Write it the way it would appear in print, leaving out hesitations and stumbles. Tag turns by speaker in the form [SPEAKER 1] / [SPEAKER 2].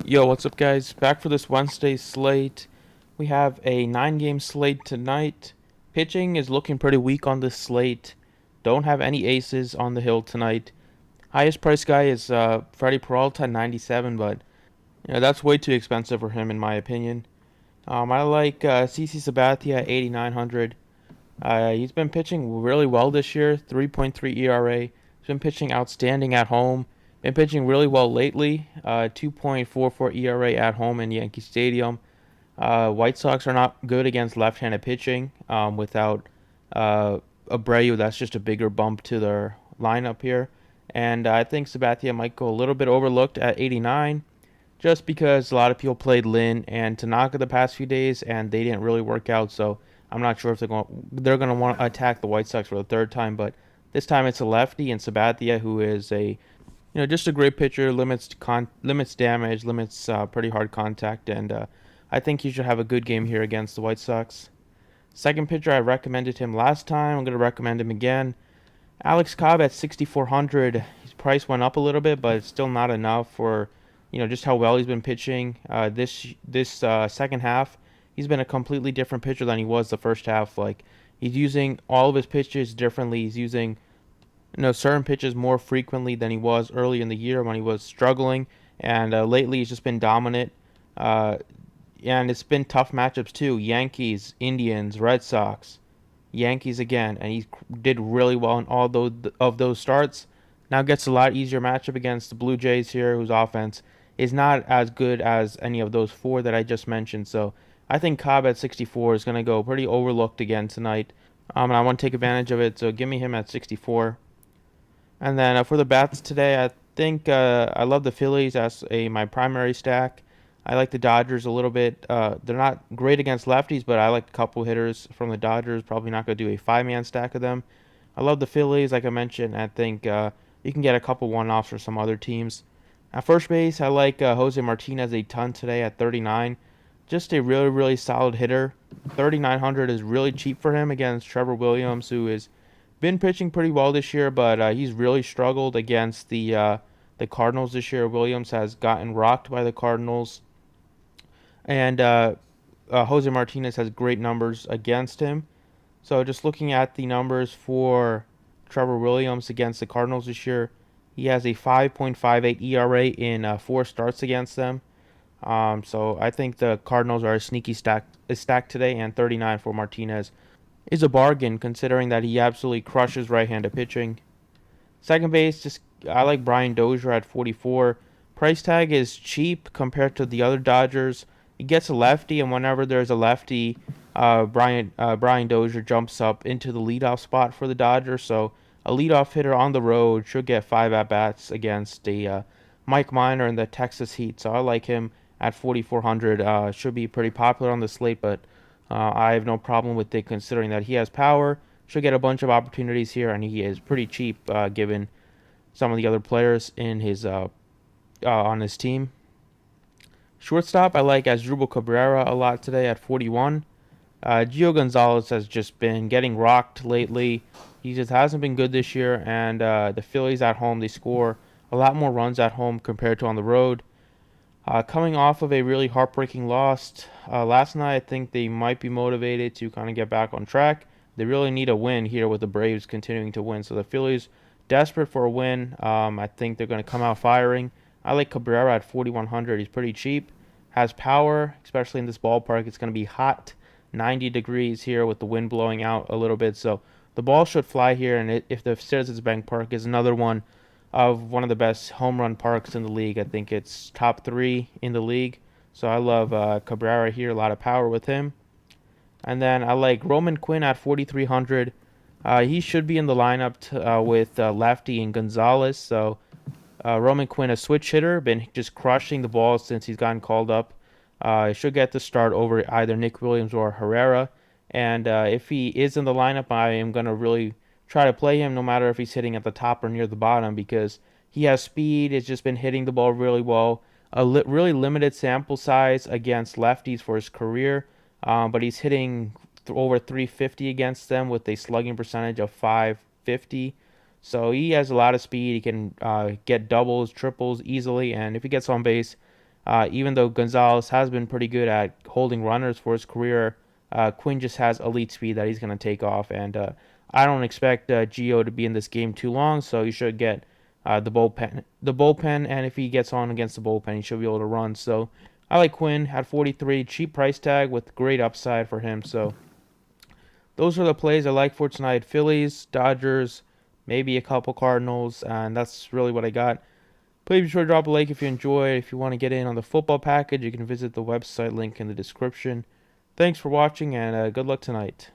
[SPEAKER 1] Yo, what's up, guys? Back for this Wednesday slate. We have a 9 game slate tonight. Pitching is looking pretty weak on this slate. Don't have any aces on the hill tonight. Highest price guy is Freddie Peralta, 97, but that's way too expensive for him, in my opinion. I like CC Sabathia, 8,900. He's been pitching really well this year, 3.3 ERA. He's been pitching outstanding at home. Been pitching really well lately, 2.44 ERA at home in Yankee Stadium. White Sox are not good against left-handed pitching without Abreu. That's just a bigger bump to their lineup here. And I think Sabathia might go a little bit overlooked at 89 just because a lot of people played Lynn and Tanaka the past few days, and they didn't really work out. So I'm not sure if they're going to want to attack the White Sox for the third time. But this time it's a lefty and Sabathia, who is just a great pitcher, limits damage, limits pretty hard contact, and I think he should have a good game here against the White Sox. Second pitcher, I recommended him last time. I'm going to recommend him again. Alex Cobb at 6,400. His price went up a little bit, but it's still not enough for just how well he's been pitching. This second half, he's been a completely different pitcher than he was the first half. Like, he's using all of his pitches differently. He's using certain pitches more frequently than he was early in the year when he was struggling, and lately he's just been dominant. Uh, and it's been tough matchups too: Yankees, Indians, Red Sox, Yankees again, and he did really well in all those starts. Now gets a lot easier matchup against the Blue Jays here, whose offense is not as good as any of those four that I just mentioned. So I think Cobb at 64 is going to go pretty overlooked again tonight, and I want to take advantage of it. So give me him at 64. And then for the bats today, I think I love the Phillies as my primary stack. I like the Dodgers a little bit. They're not great against lefties, but I like a couple hitters from the Dodgers. Probably not going to do a five-man stack of them. I love the Phillies, like I mentioned. I think you can get a couple one-offs for some other teams. At first base, I like Jose Martinez a ton today at 39. Just a really, really solid hitter. 3,900 is really cheap for him against Trevor Williams, who is been pitching pretty well this year, but he's really struggled against the Cardinals this year. Williams has gotten rocked by the Cardinals, and Jose Martinez has great numbers against him. So just looking at the numbers for Trevor Williams against the Cardinals this year, he has a 5.58 ERA in four starts against them. So I think the Cardinals are a sneaky stack today, and 39 for Martinez is a bargain considering that he absolutely crushes right-handed pitching. Second base, just I like Brian Dozier at 44. Price tag is cheap compared to the other Dodgers. He gets a lefty, and whenever there's a lefty, Brian Dozier jumps up into the leadoff spot for the Dodgers. So a leadoff hitter on the road should get five at bats against Mike Minor in the Texas Heat. So I like him at 4,400. Should be pretty popular on the slate, but I have no problem with it considering that he has power. Should get a bunch of opportunities here, and he is pretty cheap given some of the other players in his on his team. Shortstop, I like Asdrubal Cabrera a lot today at 41. Gio Gonzalez has just been getting rocked lately. He just hasn't been good this year, and the Phillies at home, they score a lot more runs at home compared to on the road. Coming off of a really heartbreaking loss last night, I think they might be motivated to kind of get back on track. They really need a win here with the Braves continuing to win. So the Phillies desperate for a win. I think they're going to come out firing. I like Cabrera at 4,100. He's pretty cheap, has power, especially in this ballpark. It's going to be hot, 90 degrees here with the wind blowing out a little bit. So the ball should fly here. And if the Citizens Bank Park is another one of the best home run parks in the league. I think it's top three in the league. So I love Cabrera here. A lot of power with him. And then I like Roman Quinn at 4,300. He should be in the lineup with Lefty and Gonzalez. So Roman Quinn, a switch hitter, been just crushing the ball since he's gotten called up. He should get the start over either Nick Williams or Herrera. And if he is in the lineup, I am going to really try to play him no matter if he's hitting at the top or near the bottom because he has speed. He's just been hitting the ball really well. Really limited sample size against lefties for his career, but he's hitting over 350 against them with a slugging percentage of 550. So he has a lot of speed. He can get doubles, triples easily, and if he gets on base, Even though Gonzalez has been pretty good at holding runners for his career, Quinn just has elite speed that he's going to take off. And I don't expect Gio to be in this game too long, so you should get the bullpen. And if he gets on against the bullpen, he should be able to run. So I like Quinn at 43, cheap price tag with great upside for him. So those are the plays I like for tonight. Phillies, Dodgers, maybe a couple Cardinals, and that's really what I got. Please be sure to drop a like if you enjoy. If you want to get in on the football package, you can visit the website link in the description. Thanks for watching, and good luck tonight.